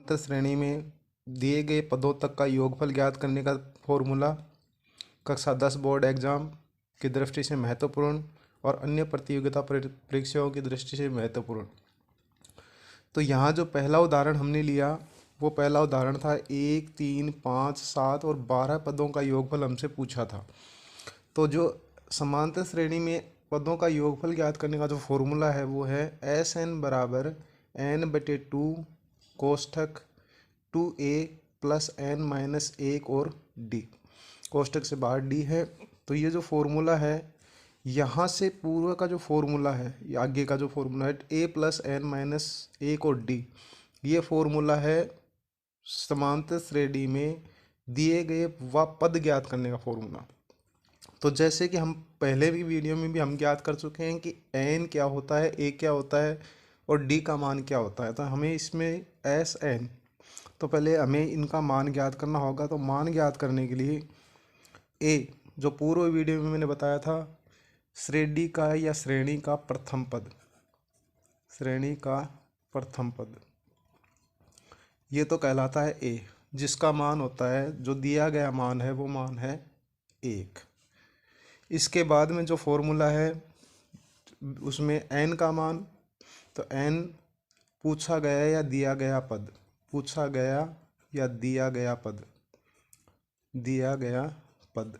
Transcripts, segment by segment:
समांतर श्रेणी में दिए गए पदों तक का योगफल ज्ञात करने का फॉर्मूला कक्षा 10 बोर्ड एग्जाम की दृष्टि से महत्वपूर्ण और अन्य प्रतियोगिता परीक्षाओं की दृष्टि से महत्वपूर्ण। तो यहाँ जो पहला उदाहरण हमने लिया वो पहला उदाहरण था 1, 3, 5, 7 और 12 पदों का योगफल हमसे पूछा था। तो जो समांतर श्रेणी में पदों का योगफल ज्ञात करने का जो फॉर्मूला है वो है SN बराबर n/2 कोष्ठक 2a प्लस n-1 और d, कोष्ठक से बाहर d है। तो ये जो फॉर्मूला है यहाँ से पूर्व का जो फॉर्मूला है, आगे का जो फॉर्मूला है a प्लस n-1 और d, ये फॉर्मूला है समांतर श्रेणी में दिए गए व पद ज्ञात करने का फॉर्मूला। तो जैसे कि हम पहले भी वीडियो में भी हम ज्ञात कर चुके हैं कि n क्या होता है, a क्या होता है और d का मान क्या होता है। तो हमें इसमें SN, तो पहले हमें इनका मान ज्ञात करना होगा। तो मान ज्ञात करने के लिए a, जो पूर्व वीडियो में मैंने बताया था, श्रेणी का या श्रेणी का प्रथम पद, श्रेणी का प्रथम पद, ये तो कहलाता है a, जिसका मान होता है, जो दिया गया मान है वो मान है 1। इसके बाद में जो फॉर्मूला है उसमें n का मान, तो n पूछा गया या दिया गया पद, पूछा गया या दिया गया पद, दिया गया पद।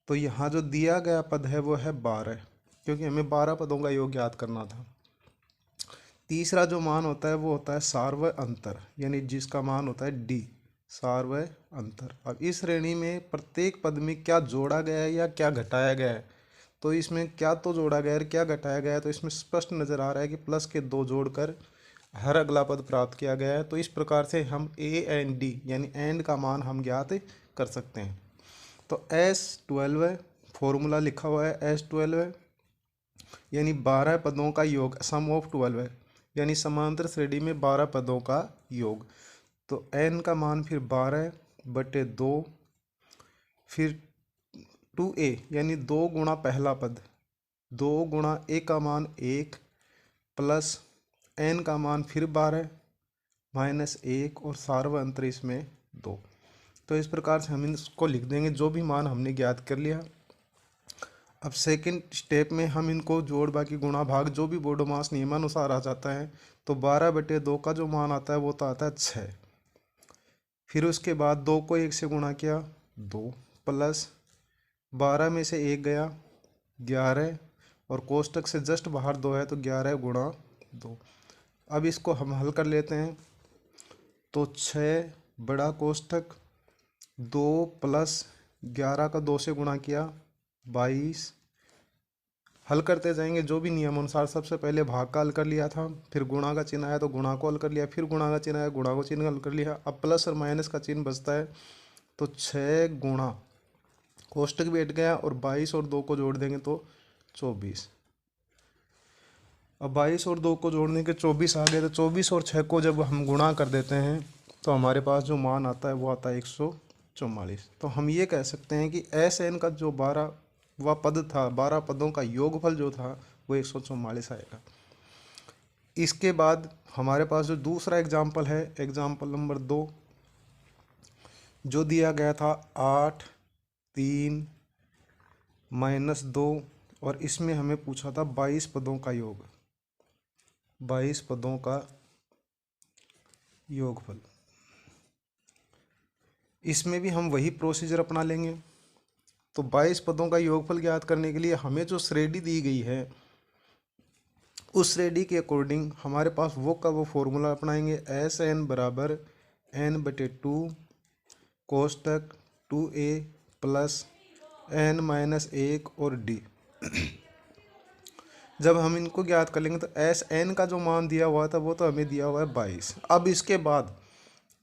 तो यहाँ जो दिया गया पद है वो है 12, क्योंकि हमें 12 पदों का योग ज्ञात करना था। तीसरा जो मान होता है वो होता है सार्वय अंतर, यानी जिसका मान होता है d, सार्वय अंतर। अब इस श्रेणी में प्रत्येक पद में क्या जोड़ा गया है या क्या घटाया गया है, तो इसमें क्या तो जोड़ा गया है क्या घटाया गया है, तो इसमें स्पष्ट नज़र आ रहा है कि प्लस के 2 जोड़कर हर अगला पद प्राप्त किया गया है। तो इस प्रकार से हम a एंड d यानी एंड का मान हम ज्ञात कर सकते हैं। तो S12 है, फॉर्मूला लिखा हुआ है S12 है, यानी 12 पदों का योग, सम ऑफ 12 है, यानी समांतर श्रेणी में 12 पदों का योग। तो n का मान फिर 12/2, फिर 2a यानी 2 गुणा पहला पद, 2 गुणा a का मान 1 प्लस n का मान फिर 12 -1 और सार्वय अंतर इसमें 2। तो इस प्रकार से हम इसको लिख देंगे, जो भी मान हमने ज्ञात कर लिया। अब सेकंड स्टेप में हम इनको जोड़ बाकी गुणा भाग जो भी बोडोमास नियमानुसार आ जाता है। तो 12/2 का जो मान आता है वो तो आता है 6। फिर उसके बाद 2 को 1 से गुणा किया 2 प्लस 12 में से 1 गया 11, और कोष्ठक से जस्ट बाहर 2 है तो 11 गुणा 2। अब इसको हम हल कर लेते हैं। तो 6 बड़ा कोष्ठक 2 प्लस 11 का 2 से गुणा किया 22। हल करते जाएंगे जो भी नियम अनुसार, सबसे पहले भाग का हल कर लिया था, फिर गुणा का चिन्ह आया तो गुणा को हल कर लिया, फिर गुणा का चिन्ह आया गुणा को चिन्ह हल कर लिया। अब प्लस और माइनस का चिन्ह बचता है, तो 6 गुणा कोष्ठक भी हट गया और 22 और 2 को जोड़ देंगे तो 24। अब 22 और 2 को जोड़ने के 24 आ गए। तो 24 और 6 को जब हम गुणा कर देते हैं तो हमारे पास जो मान आता है वो आता है 144। तो हम ये कह सकते हैं कि SN का जो 12 पद था, 12 पदों का योगफल जो था वो 144 आएगा। इसके बाद हमारे पास जो दूसरा एग्जाम्पल है, एग्जाम्पल नंबर 2, जो दिया गया था 8, 3, -2, और इसमें हमें पूछा था 22 पदों का योग, 22 पदों का योगफल। इसमें भी हम वही प्रोसीजर अपना लेंगे। तो 22 पदों का योगफल ज्ञात करने के लिए हमें जो श्रेणी दी गई है उस श्रेणी के अकॉर्डिंग हमारे पास वो का वो फॉर्मूला अपनाएंगे। SN बराबर n/2 कोष्ठक 2a प्लस n-1 और d। जब हम इनको ज्ञात कर लेंगे तो SN का जो मान दिया हुआ था वो तो हमें दिया हुआ है 22। अब इसके बाद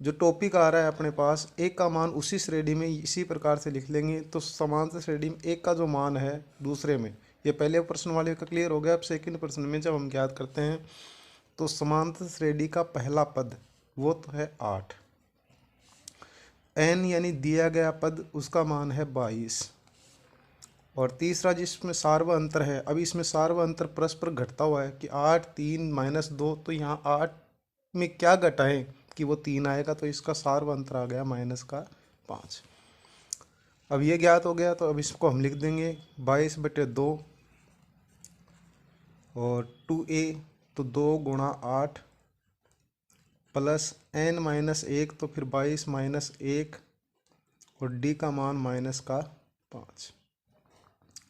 जो टॉपिक आ रहा है अपने पास, 1 का मान उसी श्रेणी में इसी प्रकार से लिख लेंगे। तो समांतर श्रेणी में 1 का जो मान है दूसरे में, ये पहले प्रश्न वाले का क्लियर हो गया। अब सेकंड प्रश्न में जब हम ज्ञात करते हैं तो समांतर श्रेणी का पहला पद वो तो है 8, n यानी दिया गया पद उसका मान है 22, और तीसरा जिसमें सार्वय अंतर है, अब इसमें सार्वय अंतर परस्पर घटता हुआ है कि 8, 3, -2, तो यहाँ 8 में क्या घटाएं, कि वो 3 आएगा, तो इसका सार्व अंतर आ गया -5। अब ये ज्ञात हो गया, तो अब इसको हम लिख देंगे 22/2 और 2a, तो 2 गुणा 8 प्लस n-1, तो फिर 22-1 और d का मान -5।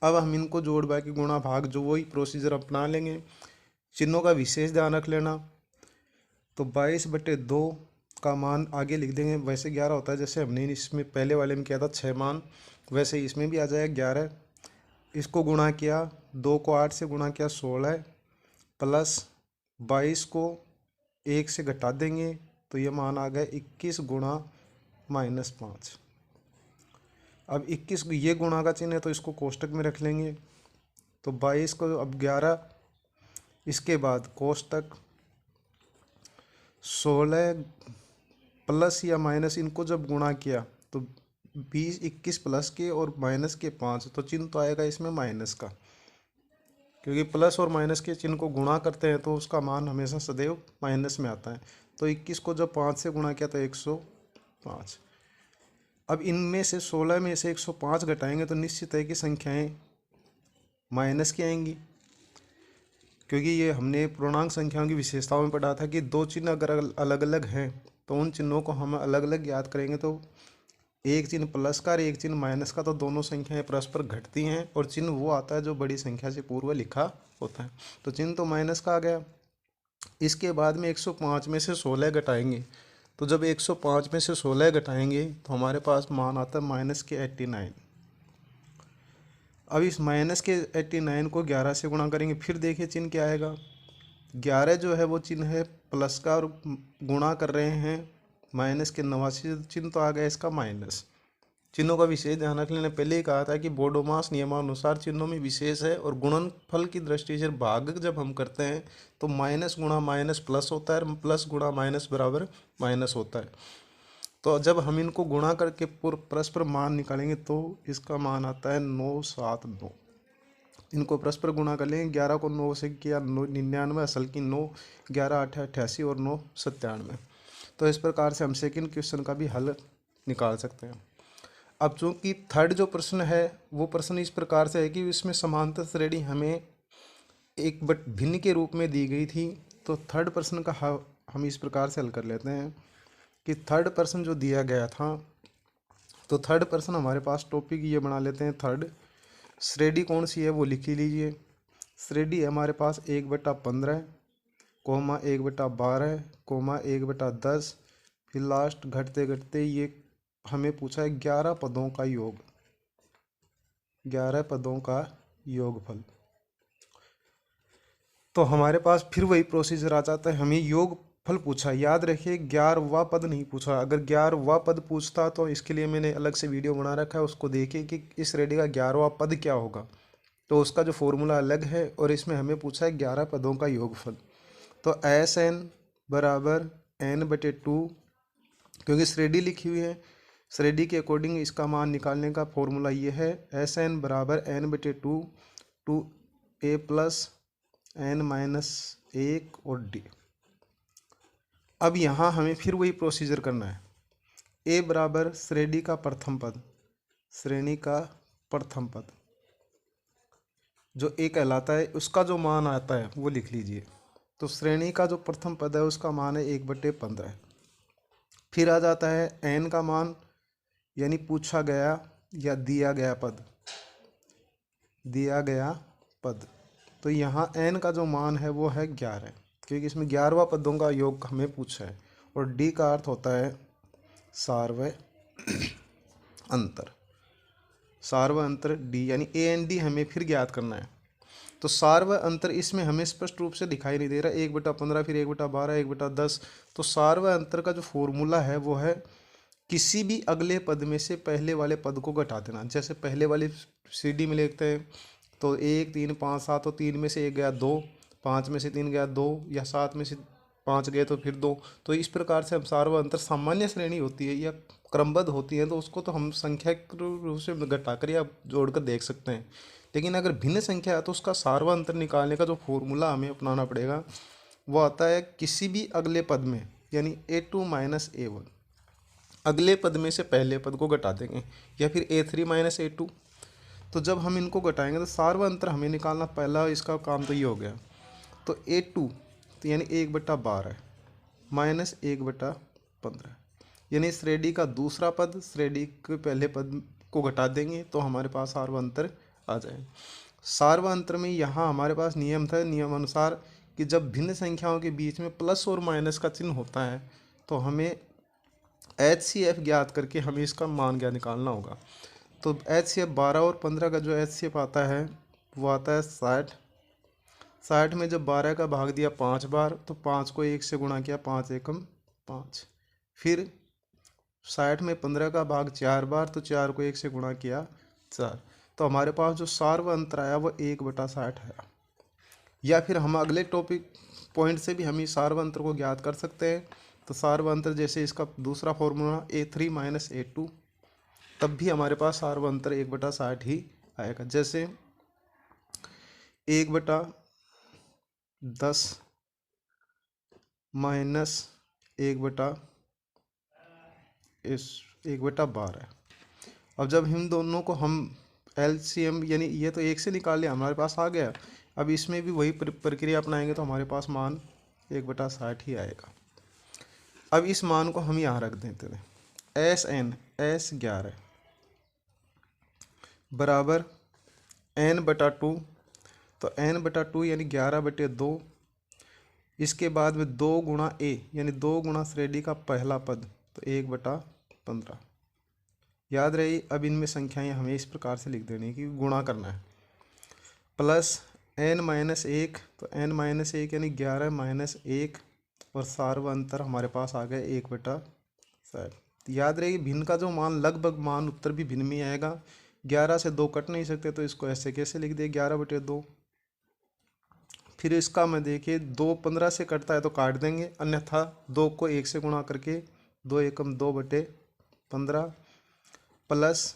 अब हम इनको जोड़ बाकी गुणा भाग जो वही प्रोसीजर अपना लेंगे। चिन्हों का विशेष ध्यान रख लेना। तो 22/2 का मान आगे लिख देंगे, वैसे 11 होता है, जैसे हमने इसमें पहले वाले में किया था 6 मान, वैसे इसमें भी आ जाएगा 11। इसको गुणा किया, 2 को 8 से गुणा किया 16 प्लस 22 को 1 से घटा देंगे, तो ये मान आ गया 21 गुणा -5। अब 21 ये गुणा का चिन्ह है, तो इसको कोष्टक में रख लेंगे। तो 22 को अब 11, इसके बाद कोष्टक 16 प्लस या माइनस, इनको जब गुणा किया तो 21 प्लस के और माइनस के 5, तो चिन्ह तो आएगा इसमें माइनस का, क्योंकि प्लस और माइनस के चिन्ह को गुणा करते हैं तो उसका मान हमेशा सदैव माइनस में आता है। तो 21 को जब 5 से गुणा किया तो 105। अब इनमें से 16 में से 105 घटाएंगे तो निश्चित है कि संख्याएं माइनस की आएंगी, क्योंकि ये हमने पूर्णांक संख्याओं की विशेषताओं में पढ़ा था कि दो चिन्ह अगर अलग अलग हैं तो उन चिन्हों को हम अलग अलग याद करेंगे। तो एक चिन्ह प्लस का और एक चिन्ह माइनस का, तो दोनों संख्याएं परस्पर घटती हैं और चिन्ह वो आता है जो बड़ी संख्या से पूर्व लिखा होता है। तो चिन्ह तो माइनस का आ गया। इसके बाद में 105 में से 16 घटाएंगे, तो जब 105 में से 16 घटाएंगे तो हमारे पास मान आता है -89। अब इस -89 को 11 से गुणा करेंगे, फिर देखिए चिन्ह क्या आएगा। 11 जो है वो चिन्ह है प्लस का और गुणा कर रहे हैं -89, चिन्ह तो आ गया इसका माइनस। चिन्हों का विशेष ध्यान रख लेना, पहले ही कहा था कि बोडोमास नियमानुसार चिन्हों में विशेष है और गुणनफल की दृष्टि से भाग जब हम करते हैं तो माइनस गुणा माइनस प्लस होता है, प्लस गुणा माइनस बराबर माइनस होता है। तो जब हम इनको गुणा करके परस्पर मान निकालेंगे तो इसका मान आता है 979। इनको परस्पर गुणा कर लेंगे, 11 को 9 से किया 99, असल की 9, 11 8 88 और 9 97। तो इस प्रकार से हम सेकंड क्वेश्चन का भी हल निकाल सकते हैं। अब चूंकि थर्ड जो प्रश्न है वो प्रश्न इस प्रकार से है कि इसमें समांतर श्रेणी हमें एक बट भिन्न के रूप में दी गई थी। तो थर्ड प्रश्न का हम इस प्रकार से हल कर लेते हैं कि थर्ड प्रश्न जो दिया गया था, तो थर्ड प्रश्न हमारे पास टॉपिक ये बना लेते हैं थर्ड। श्रेणी कौन सी है वो लिख लीजिए। श्रेणी है हमारे पास 1/15, कोमा 1/12, कोमा 1/10, फिर लास्ट घटते घटते ये हमें पूछा है 11 पदों का योग, 11 पदों का योगफल। तो हमारे पास फिर वही प्रोसीजर आ जाता है, हमें योगफल पूछा। याद रखिए 11वां पद नहीं पूछा। अगर 11वां पद पूछता तो इसके लिए मैंने अलग से वीडियो बना रखा है, उसको देखिए कि इस श्रेणी का 11वां पद क्या होगा, तो उसका जो फॉर्मूला अलग है। और इसमें हमें पूछा है 11 पदों का योगफल। तो SN बराबर n/2, क्योंकि श्रेणी लिखी हुई है, श्रेणी के अकॉर्डिंग इसका मान निकालने का फॉर्मूला ये है, SN बराबर n/2 2a प्लस n-1 और d। अब यहाँ हमें फिर वही प्रोसीजर करना है। a बराबर श्रेणी का प्रथम पद, श्रेणी का प्रथम पद जो a कहलाता है, उसका जो मान आता है वो लिख लीजिए। तो श्रेणी का जो प्रथम पद है उसका मान है 1/15। फिर आ जाता है n का मान, यानी पूछा गया या दिया गया पद, दिया गया पद। तो यहाँ n का जो मान है वो है 11, क्योंकि इसमें 11वां पदों का योग हमें पूछा है। और d का अर्थ होता है सार्व अंतर, सार्व अंतर d, यानी AND हमें फिर ज्ञात करना है। तो सार्व अंतर इसमें हमें स्पष्ट रूप से दिखाई नहीं दे रहा, 1/15 फिर 1/12 1/10। तो सार्व अंतर का जो फॉर्मूला है वो है किसी भी अगले पद में से पहले वाले पद को घटा देना। जैसे पहले वाले CD में लिखते हैं तो 1 3 5 7, तो 3 में से 1 गया 2, 5 में से 3 गया 2, या 7 में से 5 गए तो फिर 2। तो इस प्रकार से हम सार्व अंतर, सामान्य श्रेणी होती है या क्रमबद्ध होती है तो उसको तो हम संख्या रूप से घटाकर या जोड़कर देख सकते हैं। लेकिन अगर भिन्न संख्या है तो उसका सार्व अंतर निकालने का जो फॉर्मूला हमें अपनाना पड़ेगा वो आता है किसी भी अगले पद में यानी A2 माइनस A1। अगले पद में से पहले पद को घटा देंगे, या फिर A3 माइनस A2। तो जब हम इनको घटाएंगे तो सार्वअंतर हमें निकालना, पहला इसका काम तो ये हो गया। तो A2 तो यानी 1/12 माइनस 1/15, यानी श्रेणी का दूसरा पद श्रेणी के पहले पद को घटा देंगे तो हमारे पास सार्वअंतर आ जाए। सार्वअंतर में यहाँ हमारे पास नियम था, नियम अनुसार कि जब भिन्न संख्याओं के बीच में प्लस और माइनस का चिन्ह होता है तो हमें HCF ज्ञात करके हमें इसका मान क्या निकालना होगा। तो HCF 12 और 15 का जो HCF आता है वो आता है 60। 60 में जब 12 का भाग दिया 5 बार तो 5 को 1 से गुणा किया, 5 एकम 5। फिर 60 में 15 का भाग 4 बार तो 4 को 1 से गुणा किया 4। तो हमारे पास जो सार्वअंतर आया वो 1/60 है। या फिर हम अगले टॉपिक पॉइंट से भी हम इस सार्वअंतर को ज्ञात कर सकते हैं। तो सार्वअंतर जैसे इसका दूसरा फॉर्मूला A3 माइनस A2, तब भी हमारे पास सार्वअंतर 1/60 ही आएगा। जैसे 1/10 माइनस 1/12। अब जब हम दोनों को हम LCM यानी ये तो 1 से निकाल लिया, हमारे पास आ गया। अब इसमें भी वही प्रक्रिया अपनाएंगे तो हमारे पास मान 1/60 ही आएगा। अब इस मान को हम यहाँ रख देते हैं। S11 बराबर n/2। तो n/2 यानी 11/2। इसके बाद में 2 गुणा A यानी 2 गुणा श्रेणी का पहला पद तो 1/15। याद रही, अब इनमें संख्याएं हमें इस प्रकार से लिख देनी कि गुणा करना है। प्लस n-1 तो n-1 यानी 11 माइनस 1 और सार्वअंतर हमारे पास आ गया 1/60। याद रहे भिन्न का जो मान लगभग मान उत्तर भी भिन्न में आएगा। 11 से 2 कट नहीं सकते तो इसको ऐसे कैसे लिख दे 11/2। फिर इसका मैं देखिए 2 15 से कटता है तो काट देंगे, अन्यथा 2 को 1 से गुणा करके 2 एकम 2/15 प्लस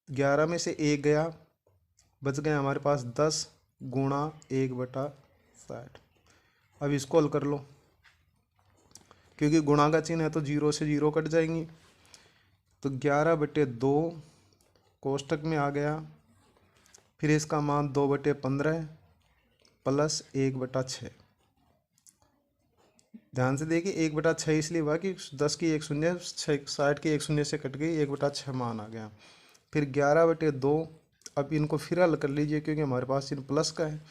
11 में से 1 गया, बच गए हमारे पास 10 गुणा 1/60। अब इसको हल कर लो, क्योंकि गुणा का चिन्ह है तो 0 से 0 कट जाएंगी। तो 11/2 कोष्टक में आ गया। फिर इसका मान 2/15 प्लस 1/6। ध्यान से देखिए 1/6 इसलिए हुआ कि 10 की 1 शून्य, 60 की 1 शून्य से कट गई, 1/6 मान आ गया। फिर 11/2। अब इनको फिर हल कर लीजिए क्योंकि हमारे पास चिन्ह प्लस का है,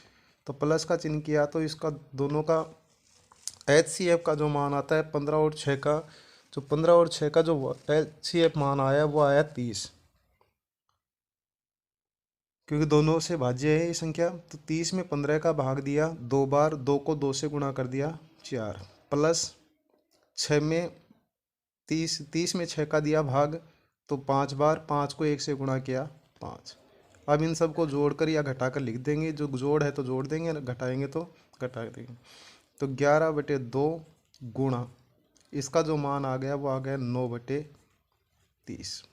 तो प्लस का चिन्ह किया तो इसका दोनों का HCF का जो मान आता है 15 और 6 का, जो 15 और 6 का जो HCF मान आया वो आया 30, क्योंकि दोनों से भाज्य है ये संख्या। तो 30 में 15 का भाग दिया 2 बार, 2 को 2 से गुणा कर दिया 4, प्लस 6 में 30 में 6 का दिया भाग तो 5 बार, 5 को 1 से गुणा किया 5। अब इन सब को जोड़कर या घटाकर लिख देंगे, जो जोड़ है तो जोड़ देंगे, घटाएंगे तो घटा देंगे। तो 11/2 गुणा इसका जो मान आ गया वो आ गया 9/30।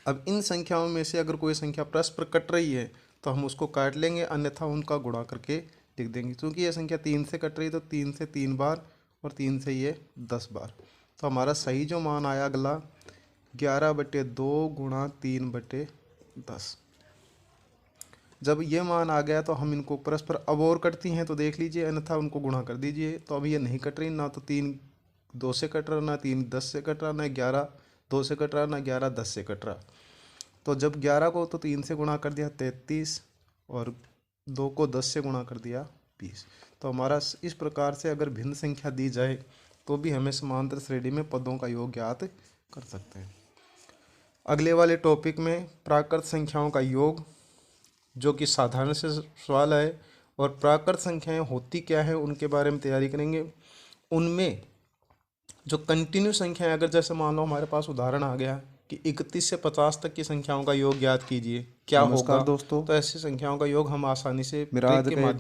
अब इन संख्याओं में से अगर कोई संख्या परस्पर कट रही है तो हम उसको काट लेंगे, अन्यथा उनका गुणा करके लिख देंगे। क्योंकि ये संख्या 3 से कट रही है तो 3 से 3 बार और 3 से ये 10 बार। तो हमारा सही जो मान आया अगला 11/2 गुणा 3/10। जब ये मान आ गया तो हम इनको परस्पर अब और कटती हैं तो देख लीजिए, अन्यथा उनको गुणा कर दीजिए। तो अब ये नहीं कट रही, ना तो 3 2 से कट रहा, ना 3 10 से कट रहा, ना 11 2 से कट रहा, ना 11 10 से कट रहा। तो जब 11 को तो 3 से गुणा कर दिया 33 और 2 को 10 से गुणा कर दिया 20। तो हमारा इस प्रकार से अगर भिन्न संख्या दी जाए तो भी हमें समांतर श्रेणी में पदों का योग ज्ञात कर सकते हैं। अगले वाले टॉपिक में प्राकृत संख्याओं का योग, जो कि साधारण से सवाल है, और प्राकृत संख्याएं होती क्या है उनके बारे में तैयारी करेंगे। उनमें जो कंटिन्यू संख्याएं, अगर जैसे मान लो हमारे पास उदाहरण आ गया कि 31 से 50 तक की संख्याओं का योग ज्ञात कीजिए, क्या होगा दोस्तों। तो ऐसी संख्याओं का योग हम आसानी से मेरा आज के का माध्यम